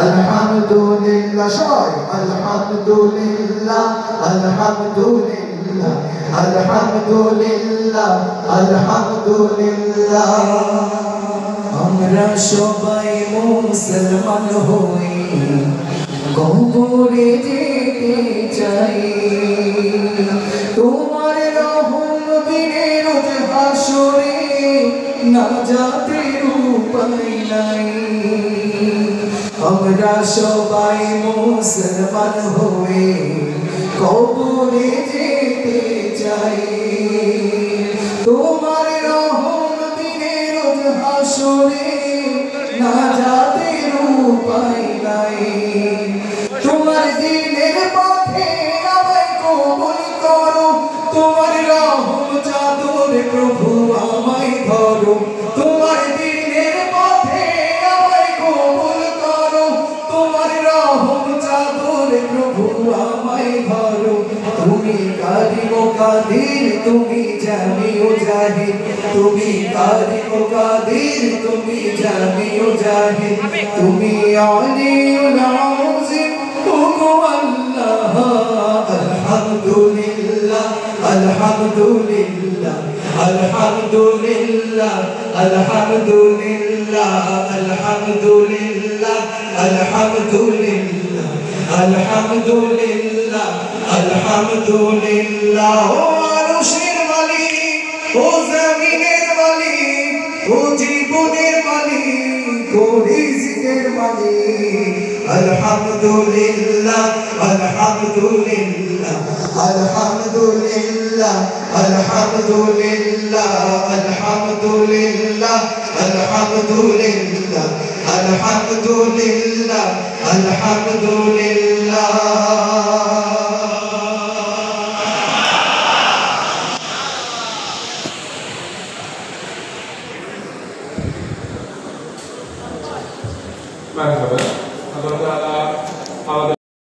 আলহামদুলিল্লাহ সবাই আলহামদুলিল্লাহ আলহামদুলিল্লাহ আলহামদুলিল্লাহ আলহামদুলিল্লাহ। আমরা সবাই মুসলমান হই কবরে যেতে চাই, তোমার রহম বিনে রোজ হাসরে নাজাতের উপায় নাই। আমরা সবাই মুসলমান হয়ে কবরে যেতে চাই, তোমার রহম বিনে রোজ হাসরে নাজাতের উপায় নাই। তোমার দিনের পথে আমায় কবুল করো, তোমার রহম চাদরে প্রভু আমায় ধরো। তোমার দিনের পথে আমায় কবুল করো, তোমার রহম চাদরে প্রভু আমায় ধরো। তুমি কারিম কাদির, তুমি জামিউ জাহিদ, তুমি কারিম কাদির, তুমি জামিউ জাহিদ, তুমি আলিউল আযীম ওগো আল্লাহ। আলহামদুলিল্লাহ আলহামদুলিল্লাহ আলহামদুলিল্লাহ আলহামদুলিল্লাহ আলহামদুলিল্লাহ আলহামদুলিল্লাহ আলহামদুলিল্লাহ আলহামদুলিল্লাহ। ও আরশের মালিক, ও জমিনের মালিক, ও জীবনের মালিক, ও রিজিকের মালিক, আলহামদুলিল্লাহ আলহামদুলিল্লাহ আলহামদুলিল্লাহ আলহামদুলিল্লাহ আলহামদুলিল্লাহ আলহামদুলিল্লাহ আলহামদুলিল্লাহ আলহামদুলিল্লাহ। Merhaba.